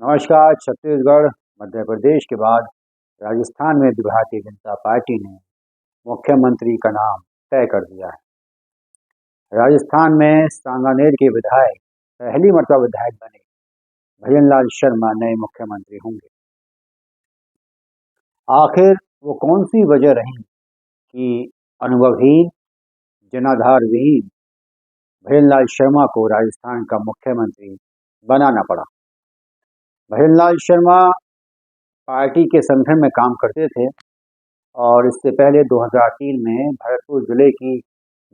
नमस्कार। छत्तीसगढ़ मध्य प्रदेश के बाद राजस्थान में भी भारतीय जनता पार्टी ने मुख्यमंत्री का नाम तय कर दिया है। राजस्थान में सांगानेर के विधायक पहली मर्तबा विधायक बने भजनलाल शर्मा नए मुख्यमंत्री होंगे। आखिर वो कौन सी वजह रही कि अनुभवहीन जनाधार विहीन भजनलाल शर्मा को राजस्थान का मुख्यमंत्री बनाना पड़ा। भजनलाल शर्मा पार्टी के संगठन में काम करते थे और इससे पहले 2003 में भरतपुर जिले की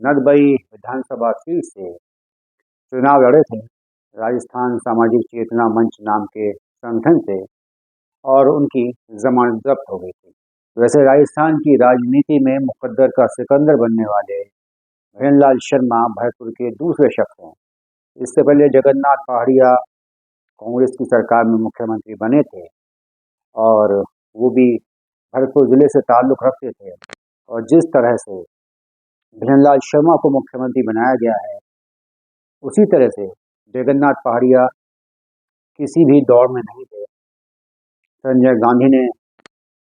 नदबई विधानसभा सीट से चुनाव लड़े थे राजस्थान सामाजिक चेतना मंच नाम के संगठन से, और उनकी जमानत जब्त हो गई थी। वैसे राजस्थान की राजनीति में मुकद्दर का सिकंदर बनने वाले भजनलाल शर्मा भरतपुर के दूसरे शख्स हैं। इससे पहले जगन्नाथ पहाड़िया कांग्रेस की सरकार में मुख्यमंत्री बने थे और वो भी भरतपुर जिले से ताल्लुक़ रखते थे, और जिस तरह से भजनलाल शर्मा को मुख्यमंत्री बनाया गया है उसी तरह से जगन्नाथ पहाड़िया किसी भी दौड़ में नहीं थे। संजय गांधी ने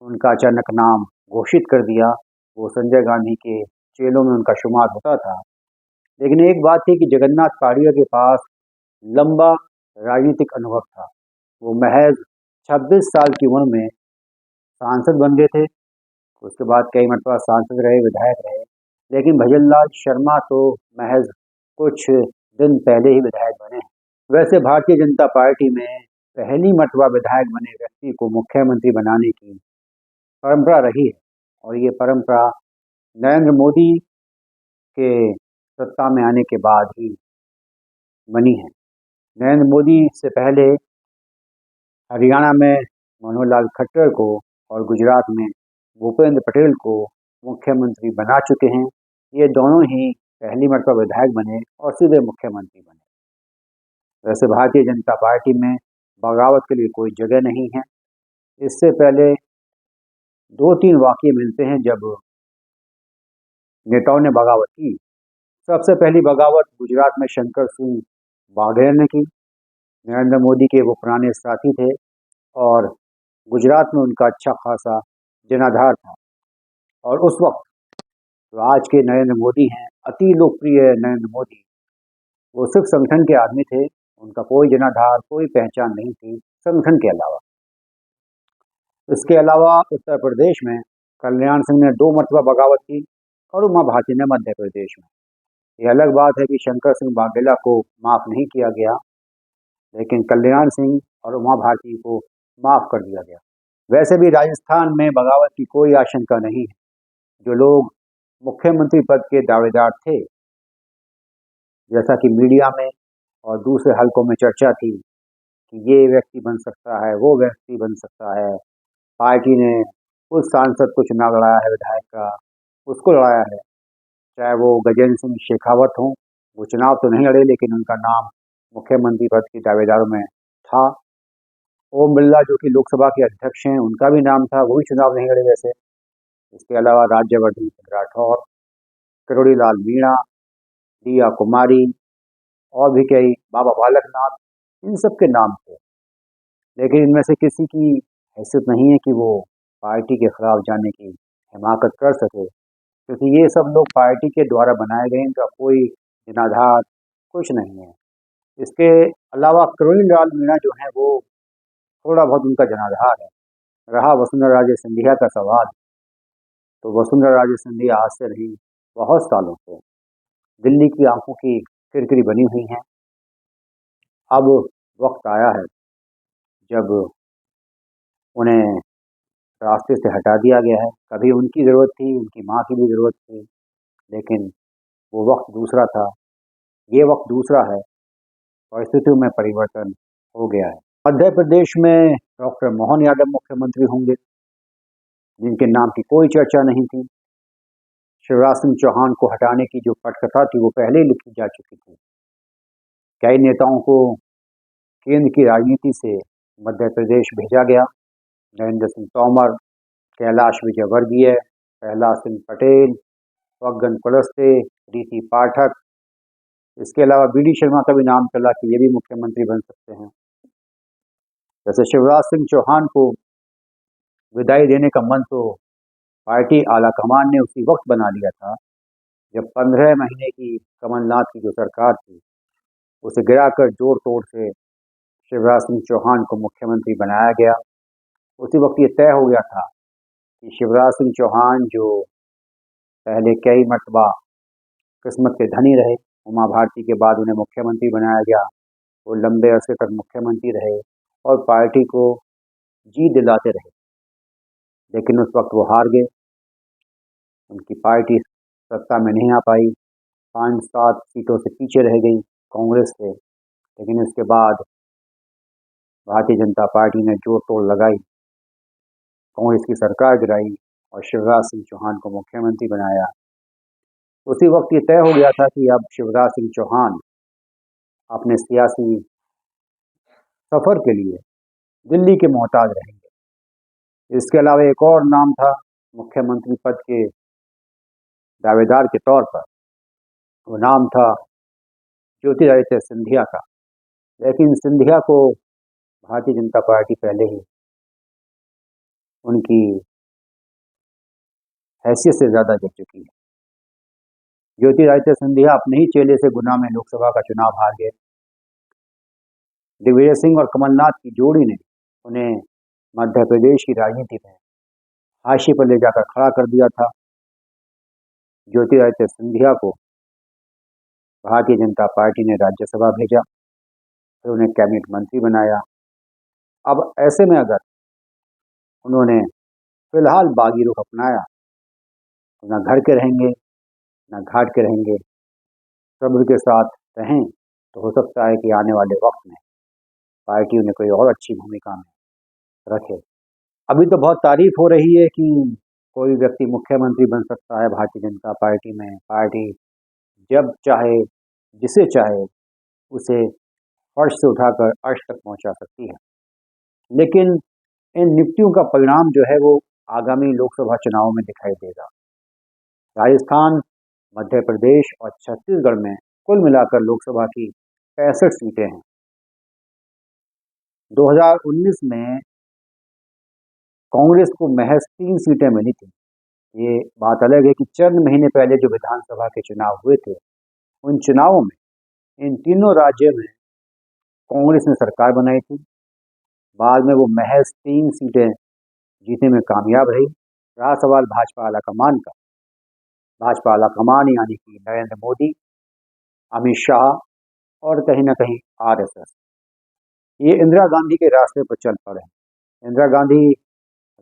उनका अचानक नाम घोषित कर दिया। वो संजय गांधी के चेलों में उनका शुमार होता था। लेकिन एक बात थी कि जगन्नाथ पहाड़िया के पास लंबा राजनीतिक अनुभव था। वो महज 26 साल की उम्र में सांसद बन गए थे। उसके बाद कई मरतबा सांसद रहे, विधायक रहे। लेकिन भजनलाल शर्मा तो महज कुछ दिन पहले ही विधायक बने हैं। वैसे भारतीय जनता पार्टी में पहली मरतबा विधायक बने व्यक्ति को मुख्यमंत्री बनाने की परंपरा रही है, और ये परंपरा नरेंद्र मोदी के सत्ता में आने के बाद ही बनी है। नरेंद्र मोदी से पहले हरियाणा में मनोहर लाल खट्टर को और गुजरात में भूपेंद्र पटेल को मुख्यमंत्री बना चुके हैं। ये दोनों ही पहली मरतबा विधायक बने और सीधे मुख्यमंत्री बने। वैसे भारतीय जनता पार्टी में बगावत के लिए कोई जगह नहीं है। इससे पहले 2-3 वाक़ये मिलते हैं जब नेताओं ने बगावत की। सबसे पहली बगावत गुजरात में शंकर सिंह बाघेल ने की। नरेंद्र मोदी के वो पुराने साथी थे और गुजरात में उनका अच्छा खासा जनाधार था। और उस वक्त जो आज के नरेंद्र मोदी हैं, अति लोकप्रिय नरेंद्र मोदी, वो सिर्फ संगठन के आदमी थे। उनका कोई जनाधार, कोई पहचान नहीं थी संगठन के अलावा। इसके अलावा उत्तर प्रदेश में कल्याण सिंह ने 2 मरतबा बगावत की और उमा भारती ने मध्य प्रदेश में। ये अलग बात है कि शंकर सिंह वाघेला को माफ़ नहीं किया गया, लेकिन कल्याण सिंह और उमा भारती को माफ़ कर दिया गया। वैसे भी राजस्थान में बगावत की कोई आशंका नहीं है। जो लोग मुख्यमंत्री पद के दावेदार थे, जैसा कि मीडिया में और दूसरे हलकों में चर्चा थी कि ये व्यक्ति बन सकता है, वो व्यक्ति बन सकता है, पार्टी ने उस सांसद को चुनाव लड़ाया है, विधायक का उसको लड़ाया है, चाहे वो गजेंद्र सिंह शेखावत हों। वो चुनाव तो नहीं लड़े, लेकिन उनका नाम मुख्यमंत्री पद के दावेदारों में था। ओम बिरला जो कि लोकसभा के अध्यक्ष हैं, उनका भी नाम था, वो भी चुनाव नहीं लड़े वैसे। इसके अलावा राज्यवर्धन सिंह राठौर, किरोड़ी लाल मीणा, दिया कुमारी और भी कई, बाबा बालकनाथ, इन सब के नाम थे। लेकिन इनमें से किसी की हैसियत नहीं है कि वो पार्टी के खिलाफ जाने की हिमाकत कर सके, क्योंकि ये सब लोग पार्टी के द्वारा बनाए गए, इनका कोई जनाधार कुछ नहीं है। इसके अलावा किरोड़ी लाल मीणा जो है वो थोड़ा बहुत उनका जनाधार है। रहा वसुंधरा राजे सिंधिया का सवाल, तो वसुंधरा राजे सिंधिया आज से नहीं, बहुत सालों से दिल्ली की आंखों की किरकिरी बनी हुई हैं। अब वक्त आया है जब उन्हें रास्ते से हटा दिया गया है। कभी उनकी ज़रूरत थी, उनकी माँ की भी ज़रूरत थी, लेकिन वो वक्त दूसरा था, ये वक्त दूसरा है। परिस्थितियों में परिवर्तन हो गया है। मध्य प्रदेश में डॉक्टर मोहन यादव मुख्यमंत्री होंगे, जिनके नाम की कोई चर्चा नहीं थी। शिवराज सिंह चौहान को हटाने की जो पटकथा थी वो पहले ही लिखी जा चुकी थी। कई नेताओं को केंद्र की राजनीति से मध्य प्रदेश भेजा गया। नरेंद्र सिंह तोमर, कैलाश विजयवर्गीय, प्रहलाद सिंह पटेल, फग्गन कुलस्ते, रीति पाठक, इसके अलावा बी डी शर्मा का भी नाम चला कि ये भी मुख्यमंत्री बन सकते हैं। वैसे शिवराज सिंह चौहान को विदाई देने का मन तो पार्टी आला कमान ने उसी वक्त बना लिया था जब 15 महीने की कमलनाथ की जो सरकार थी उसे गिराकर जोड़ तोड़ से शिवराज सिंह चौहान को मुख्यमंत्री बनाया गया। उसी वक्त ये तय हो गया था कि शिवराज सिंह चौहान जो पहले कई मरतबा किस्मत के धनी रहे, उमा भारती के बाद उन्हें मुख्यमंत्री बनाया गया, वो लंबे अरसे तक मुख्यमंत्री रहे और पार्टी को जीत दिलाते रहे, लेकिन उस वक्त वो हार गए। उनकी पार्टी सत्ता में नहीं आ पाई, 5-7 सीटों से पीछे रह गई कांग्रेस से। लेकिन इसके बाद भारतीय जनता पार्टी ने जोड़ तोड़ लगाई, कांग्रेस की सरकार गिराई और शिवराज सिंह चौहान को मुख्यमंत्री बनाया। उसी वक्त ये तय हो गया था कि अब शिवराज सिंह चौहान अपने सियासी सफर के लिए दिल्ली के मोहताज रहेंगे। इसके अलावा एक और नाम था मुख्यमंत्री पद के दावेदार के तौर पर, वो नाम था ज्योतिरादित्य सिंधिया का। लेकिन सिंधिया को भारतीय जनता पार्टी पहले ही उनकी हैसियत से ज़्यादा जच चुकी है। ज्योतिरादित्य सिंधिया अपने ही चेले से गुना में लोकसभा का चुनाव हार गए। दिग्विजय सिंह और कमलनाथ की जोड़ी ने उन्हें मध्य प्रदेश की राजनीति में हाशिए पर ले जाकर खड़ा कर दिया था। ज्योतिरादित्य सिंधिया को भारतीय जनता पार्टी ने राज्यसभा भेजा, फिर उन्हें कैबिनेट मंत्री बनाया। अब ऐसे में अगर उन्होंने फिलहाल बागी रुख अपनाया तो न घर के रहेंगे न घाट के रहेंगे, सब्र के साथ रहें तो हो सकता है कि आने वाले वक्त में पार्टी उन्हें कोई और अच्छी भूमिका में रखे। अभी तो बहुत तारीफ हो रही है कि कोई व्यक्ति मुख्यमंत्री बन सकता है भारतीय जनता पार्टी में, पार्टी जब चाहे जिसे चाहे उसे फर्श से उठाकर अर्श तक पहुंचा सकती है। लेकिन इन नियुक्तियों का परिणाम जो है वो आगामी लोकसभा चुनावों में दिखाई देगा। राजस्थान, मध्य प्रदेश और छत्तीसगढ़ में कुल मिलाकर लोकसभा की 65 सीटें हैं। 2019 में कांग्रेस को महज 3 सीटें मिली थी। ये बात अलग है कि चंद महीने पहले जो विधानसभा के चुनाव हुए थे, उन चुनावों में इन तीनों राज्यों में कांग्रेस ने सरकार बनाई थी। बाद में वो महज 3 सीटें जीतने में कामयाब रही। रहा सवाल भाजपा आलाकमान का। भाजपा आलाकमान यानी कि नरेंद्र मोदी, अमित शाह और कहीं ना कहीं आरएसएस, ये इंदिरा गांधी के रास्ते पर चल पड़े हैं। इंदिरा गांधी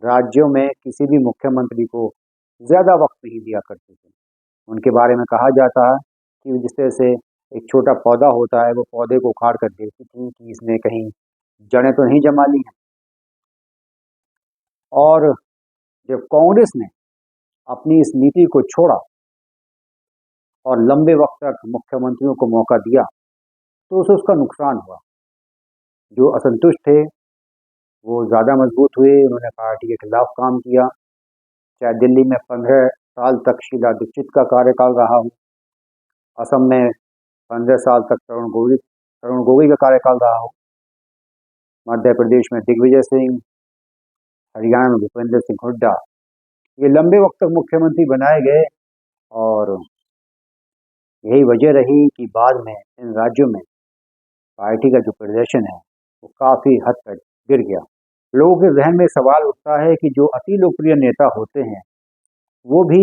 राज्यों में किसी भी मुख्यमंत्री को ज़्यादा वक्त नहीं दिया करते थे। उनके बारे में कहा जाता है कि जिस तरह से एक छोटा पौधा होता है, वो पौधे को उखाड़ कर देखती थी कि इसने कहीं जड़ें तो नहीं जमा ली हैं। और जब कांग्रेस ने अपनी इस नीति को छोड़ा और लंबे वक्त तक मुख्यमंत्रियों को मौका दिया तो उसे उसका नुकसान हुआ। जो असंतुष्ट थे वो ज़्यादा मजबूत हुए, उन्होंने पार्टी के खिलाफ काम किया। चाहे दिल्ली में 15 साल तक शीला दीक्षित का कार्यकाल रहा हो, असम में 15 साल तक तरुण गोगोई का कार्यकाल रहा हो, मध्य प्रदेश में दिग्विजय सिंह, हरियाणा में भूपेंद्र सिंह हुड्डा, ये लंबे वक्त तक मुख्यमंत्री बनाए गए। और यही वजह रही कि बाद में इन राज्यों में पार्टी का जो प्रदर्शन है वो काफ़ी हद तक गिर गया। लोगों के जहन में सवाल उठता है कि जो अति लोकप्रिय नेता होते हैं वो भी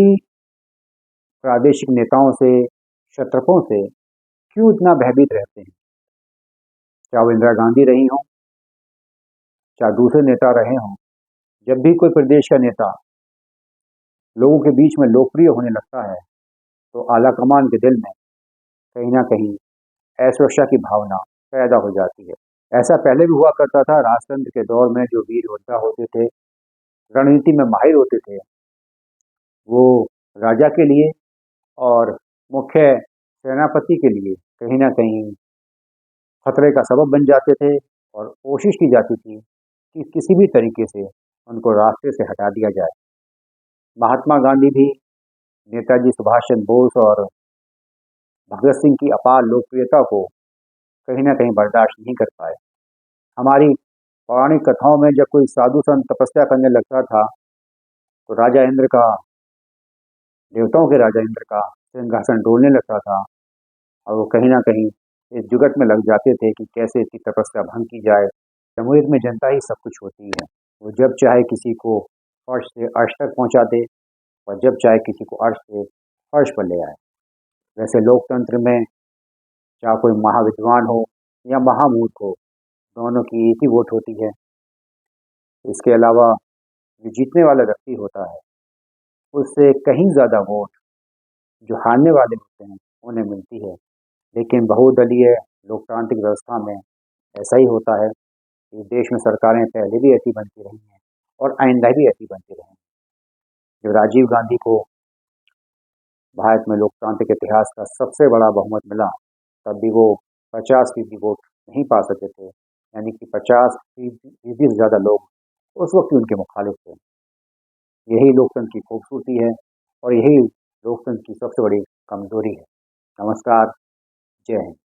प्रादेशिक नेताओं से, क्षत्रपों से क्यों इतना भयभीत रहते हैं। चाहे वो इंदिरा गांधी रही हों, चाहे दूसरे नेता रहे हों, जब भी कोई प्रदेश का नेता लोगों के बीच में लोकप्रिय होने लगता है तो आलाकमान के दिल में कहीं ना कहीं असुरक्षा की भावना पैदा हो जाती है। ऐसा पहले भी हुआ करता था। राजतंत्र के दौर में जो वीर योद्धा होते थे, रणनीति में माहिर होते थे, वो राजा के लिए और मुख्य सेनापति के लिए कहीं ना कहीं खतरे का सबब बन जाते थे और कोशिश की जाती थी कि किसी भी तरीके से उनको रास्ते से हटा दिया जाए। महात्मा गांधी भी नेताजी सुभाष चंद्र बोस और भगत सिंह की अपार लोकप्रियता को कहीं ना कहीं बर्दाश्त नहीं कर पाए। हमारी पौराणिक कथाओं में जब कोई साधु संत तपस्या करने लगता था तो राजा इंद्र का, देवताओं के राजा इंद्र का सिंहासन डोलने लगता था और वो कहीं ना कहीं इस जुगत में लग जाते थे कि कैसे इसकी तपस्या भंग की जाए। जमूरियत में जनता ही सब कुछ होती है। वो जब चाहे किसी को फर्श से अर्श तक पहुंचा दे और जब चाहे किसी को अर्श से फर्श पर ले आए। वैसे लोकतंत्र में चाहे कोई महाविद्वान हो या महामूर्ख हो, दोनों की एक ही वोट होती है। इसके अलावा जो जीतने वाला व्यक्ति होता है उससे कहीं ज़्यादा वोट जो हारने वाले होते हैं उन्हें मिलती है। लेकिन बहुदलीय लोकतांत्रिक व्यवस्था में ऐसा ही होता है। इस देश में सरकारें पहले भी ऐसी बनती रही हैं और आइंदा भी ऐसी बनती रहेंगी। जब राजीव गांधी को भारत में लोकतांत्रिक इतिहास का सबसे बड़ा बहुमत मिला तब भी वो 50% वोट नहीं पा सके थे, यानी कि 50% से ज़्यादा लोग उस वक्त भी उनके मुखालिफ थे। यही लोकतंत्र की खूबसूरती है और यही लोकतंत्र की सबसे बड़ी कमजोरी है। नमस्कार, जय हिंद।